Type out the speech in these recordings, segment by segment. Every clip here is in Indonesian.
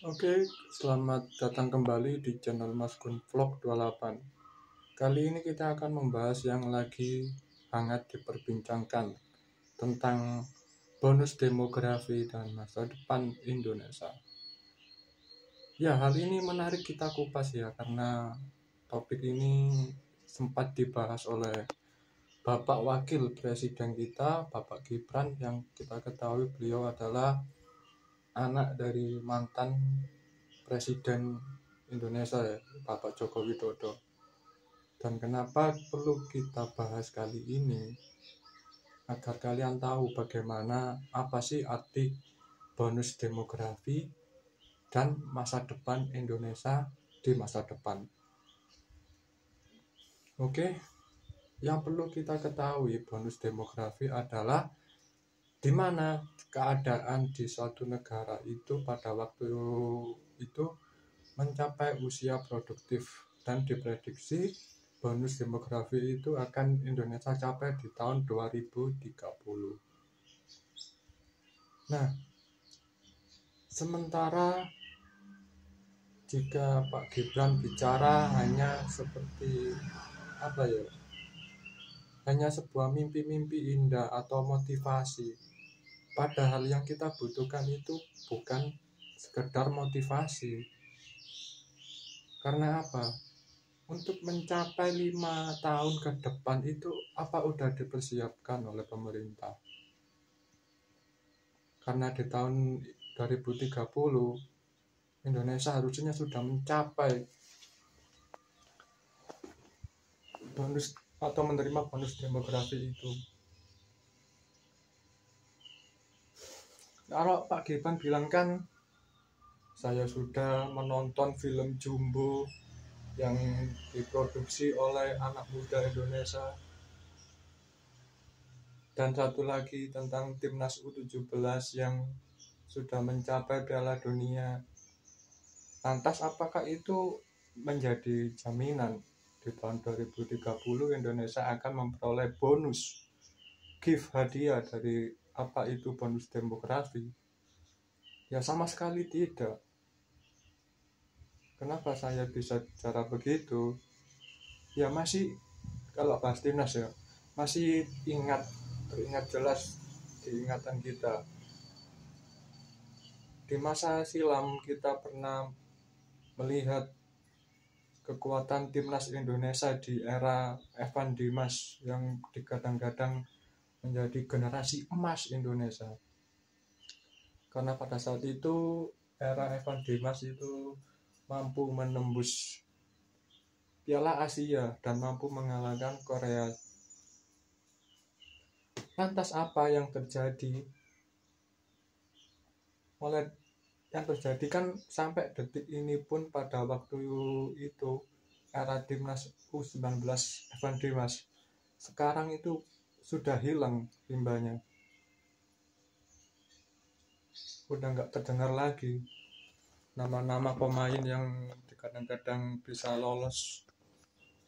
Oke, selamat datang kembali di channel Mas Gun Vlog 28. Kali ini kita akan membahas yang lagi hangat diperbincangkan tentang bonus demografi dan masa depan Indonesia. Ya, hal ini menarik kita kupas ya, karena topik ini sempat dibahas oleh Bapak Wakil Presiden kita, Bapak Gibran, yang kita ketahui beliau adalah anak dari mantan Presiden Indonesia ya, Bapak Joko Widodo. Dan kenapa perlu kita bahas kali ini? Agar kalian tahu bagaimana apa sih arti bonus demografi dan masa depan Indonesia di masa depan. Oke, yang perlu kita ketahui bonus demografi adalah di mana keadaan di suatu negara itu pada waktu itu mencapai usia produktif, dan diprediksi bonus demografi itu akan Indonesia capai di tahun 2030. Nah, sementara jika Pak Gibran bicara hanya seperti apa ya? Hanya sebuah mimpi-mimpi indah atau motivasi. Padahal yang kita butuhkan itu bukan sekedar motivasi. Karena apa? Untuk mencapai 5 tahun ke depan itu apa udah dipersiapkan oleh pemerintah? Karena di tahun 2030 Indonesia harusnya sudah mencapai bonus atau menerima bonus demografi itu. Kalau Pak Gibran bilang kan, saya sudah menonton film Jumbo yang diproduksi oleh anak muda Indonesia, dan satu lagi tentang timnas U17 yang sudah mencapai Piala Dunia. Lantas apakah itu menjadi jaminan di tahun 2030 Indonesia akan memperoleh bonus, gift, hadiah dari apa itu bonus demografi? Ya sama sekali tidak. Kenapa saya bisa bicara begitu? Ya masih, kalau bahas timnas ya, masih teringat jelas di ingatan kita. Di masa silam kita pernah melihat kekuatan timnas Indonesia di era Evan Dimas yang digadang-gadang menjadi generasi emas Indonesia. Karena pada saat itu era Evan Dimas itu mampu menembus Piala Asia dan mampu mengalahkan Korea. Lantas apa yang terjadi? Mulai yang terjadi kan sampai detik ini pun pada waktu itu era timnas U19 Evan Dimas sekarang itu sudah hilang imbanya, udah nggak terdengar lagi nama-nama pemain yang kadang-kadang bisa lolos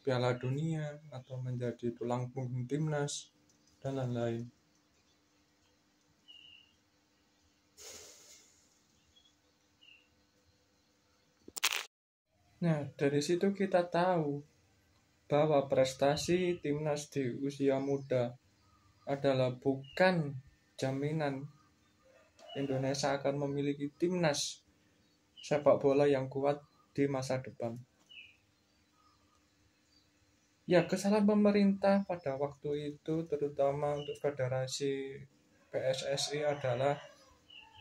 Piala Dunia atau menjadi tulang punggung timnas dan lain-lain. Nah, dari situ kita tahu bahwa prestasi timnas di usia muda adalah bukan jaminan Indonesia akan memiliki timnas sepak bola yang kuat di masa depan. Ya, kesalahan pemerintah pada waktu itu, terutama untuk federasi PSSI, adalah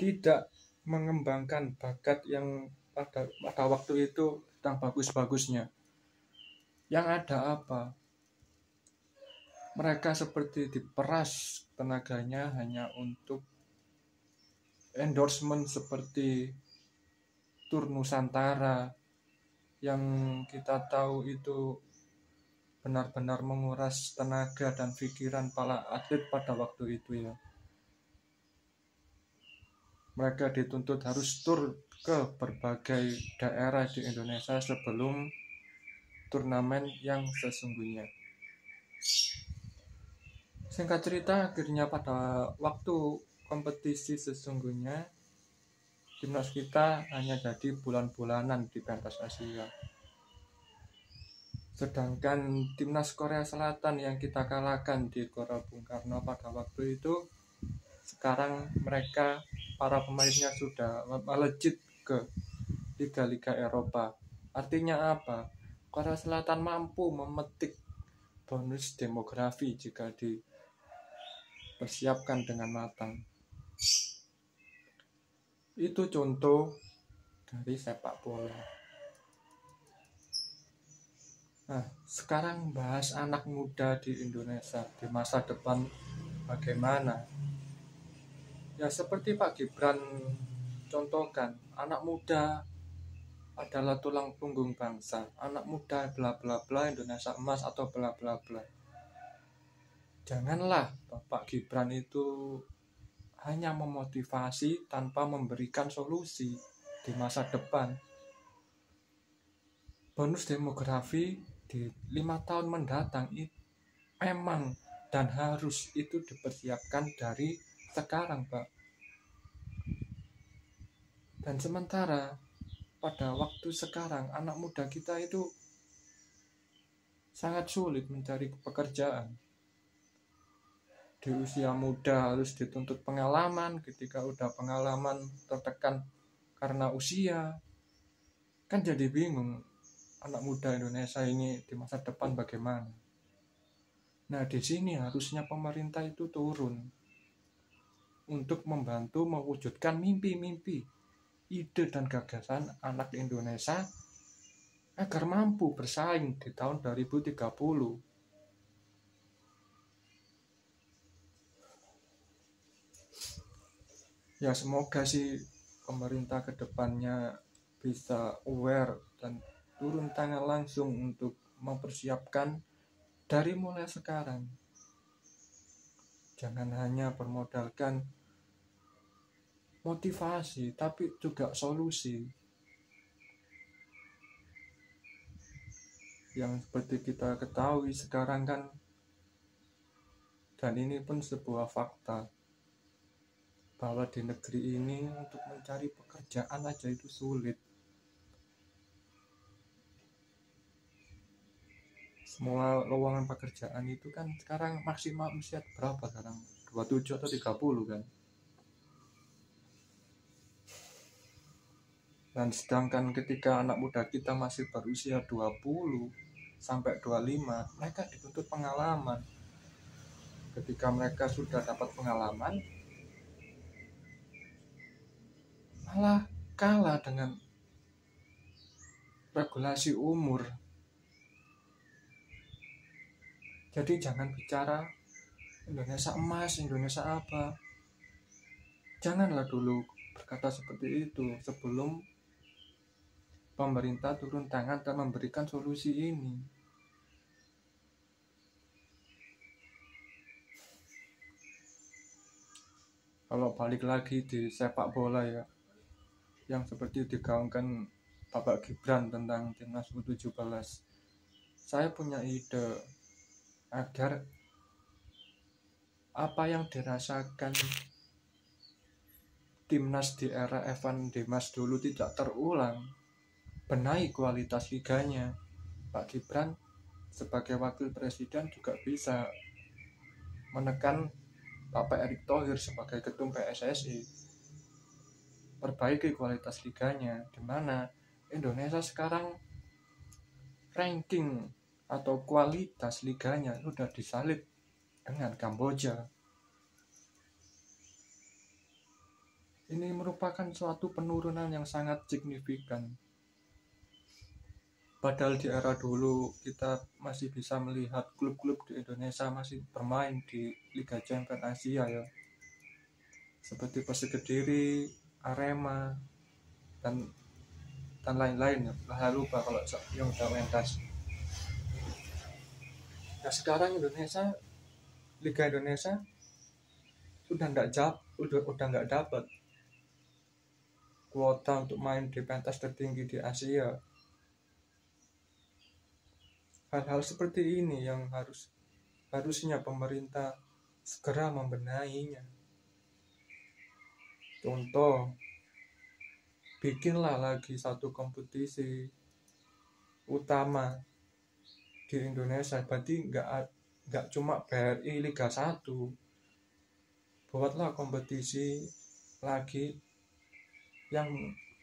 tidak mengembangkan bakat yang pada waktu itu sedang bagus-bagusnya. Yang ada apa? Mereka seperti diperas tenaganya hanya untuk endorsement seperti Tur Nusantara yang kita tahu itu benar-benar menguras tenaga dan pikiran para atlet pada waktu itu ya. Mereka dituntut harus tur ke berbagai daerah di Indonesia sebelum turnamen yang sesungguhnya. Singkat cerita, akhirnya pada waktu kompetisi sesungguhnya timnas kita hanya jadi bulan-bulanan di pentas Asia. Sedangkan timnas Korea Selatan yang kita kalahkan di Gelora Bung Karno pada waktu itu, sekarang mereka para pemainnya sudah melejit ke liga-liga Eropa. Artinya apa? Korea Selatan mampu memetik bonus demografi jika dipersiapkan dengan matang. Itu contoh dari sepak bola. Nah, sekarang bahas anak muda di Indonesia di masa depan bagaimana? Ya seperti Pak Gibran contohkan, anak muda adalah tulang punggung bangsa. Anak muda bla bla bla Indonesia emas atau bla bla bla. Janganlah Bapak Gibran itu hanya memotivasi tanpa memberikan solusi di masa depan. Bonus demografi di 5 tahun mendatang itu memang dan harus itu dipersiapkan dari sekarang, Pak. Dan sementara pada waktu sekarang anak muda kita itu sangat sulit mencari pekerjaan. Di usia muda harus dituntut pengalaman, ketika udah pengalaman tertekan karena usia, kan jadi bingung anak muda Indonesia ini di masa depan bagaimana. Nah, di sini harusnya pemerintah itu turun untuk membantu mewujudkan mimpi-mimpi, ide dan gagasan anak Indonesia agar mampu bersaing di tahun 2030. Ya semoga sih pemerintah kedepannya bisa aware dan turun tangan langsung untuk mempersiapkan dari mulai sekarang. Jangan hanya bermodalkan motivasi, tapi juga solusi. Yang seperti kita ketahui sekarang kan, dan ini pun sebuah fakta, bahwa di negeri ini untuk mencari pekerjaan aja itu sulit. Semua lowongan pekerjaan itu kan sekarang maksimal usia berapa sekarang? 27 atau 30 kan? Dan sedangkan ketika anak muda kita masih berusia 20 sampai 25, mereka dituntut pengalaman. Ketika mereka sudah dapat pengalaman, malah kalah dengan regulasi umur. Jadi jangan bicara Indonesia emas, Indonesia apa. Janganlah dulu berkata seperti itu sebelum pemerintah turun tangan dan memberikan solusi ini. Kalau balik lagi di sepak bola ya, yang seperti digaungkan Bapak Gibran tentang timnas U17, saya punya ide agar apa yang dirasakan timnas di era Evan Dimas dulu tidak terulang. Benahi kualitas liganya. Pak Gibran sebagai wakil presiden juga bisa menekan Bapak Erick Thohir sebagai ketum PSSI, perbaiki kualitas liganya, di mana Indonesia sekarang ranking atau kualitas liganya sudah disalib dengan Kamboja. Ini merupakan suatu penurunan yang sangat signifikan. Padahal di era dulu kita masih bisa melihat klub-klub di Indonesia masih bermain di Liga Champions Asia ya. Seperti Persik Kediri, Arema, dan lain-lain. Lah lupa kalau yang udah mentas. Nah sekarang Indonesia, Liga Indonesia udah nggak dapat kuota untuk main di pentas tertinggi di Asia. Hal-hal seperti ini yang harusnya pemerintah segera membenahinya. Contoh, bikinlah lagi satu kompetisi utama di Indonesia. Berarti nggak cuma BRI Liga 1, buatlah kompetisi lagi yang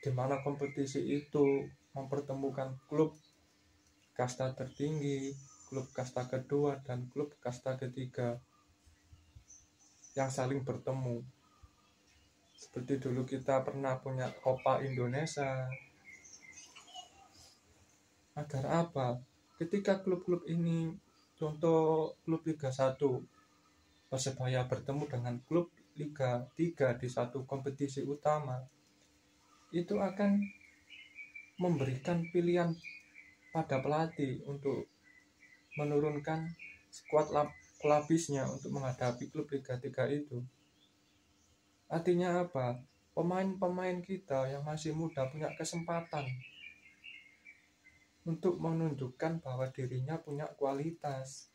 dimana kompetisi itu mempertemukan klub kasta tertinggi, klub kasta kedua, dan klub kasta ketiga yang saling bertemu. Seperti dulu kita pernah punya Copa Indonesia. Agar apa? Ketika klub-klub ini, contoh klub Liga 1 Persebaya bertemu dengan klub Liga 3 di satu kompetisi utama, itu akan memberikan pilihan pada pelatih untuk menurunkan skuad pelapisnya untuk menghadapi klub Liga 3 itu. Artinya apa? Pemain-pemain kita yang masih muda punya kesempatan untuk menunjukkan bahwa dirinya punya kualitas.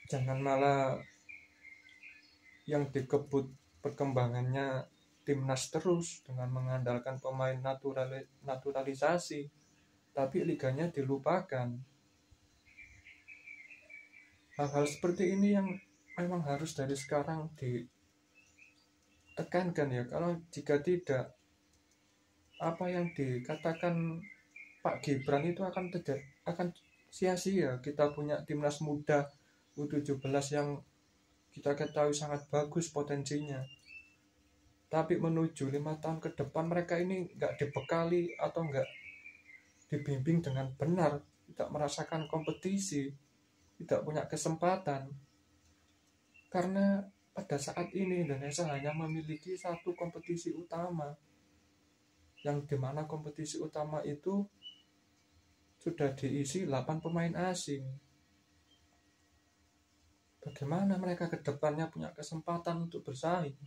Jangan malah yang dikebut perkembangannya timnas terus dengan mengandalkan pemain naturalisasi, tapi liganya dilupakan. Hal-hal seperti ini yang memang harus dari sekarang ditekankan ya. Kalau jika tidak, apa yang dikatakan Pak Gibran itu akan sia-sia. Kita punya timnas muda U17 yang kita ketahui sangat bagus potensinya, tapi menuju 5 tahun ke depan mereka ini nggak dibekali atau nggak dibimbing dengan benar, tidak merasakan kompetisi, tidak punya kesempatan. Karena pada saat ini Indonesia hanya memiliki satu kompetisi utama, yang dimana kompetisi utama itu sudah diisi 8 pemain asing. Bagaimana mereka ke depannya punya kesempatan untuk bersaing?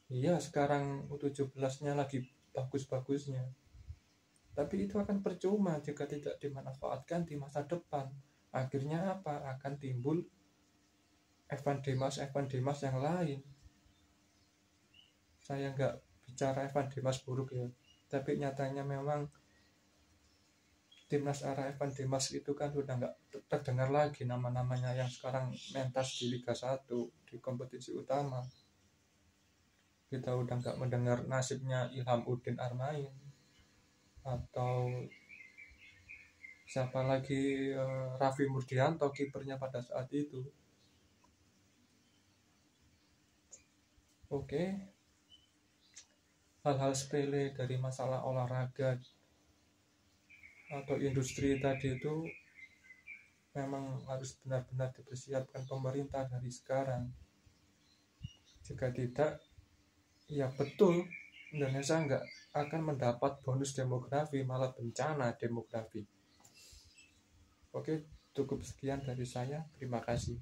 Iya, sekarang U17-nya lagi bagus-bagusnya, tapi itu akan percuma jika tidak dimanfaatkan di masa depan. Akhirnya apa? Akan timbul Evan Dimas yang lain. Saya nggak bicara Evan Dimas buruk ya, tapi nyatanya memang timnas era Evan Dimas itu kan sudah nggak terdengar lagi nama-namanya yang sekarang mentas di Liga 1 di kompetisi utama. Kita udah nggak mendengar nasibnya Ilham Udin Armain atau siapa lagi, Raffi Murdianto kipernya pada saat itu. Oke, hal-hal sepele dari masalah olahraga atau industri tadi itu memang harus benar-benar dipersiapkan pemerintah dari sekarang. Jika tidak, ya betul, Indonesia nggak akan mendapat bonus demografi, malah bencana demografi. Oke, cukup sekian dari saya. Terima kasih.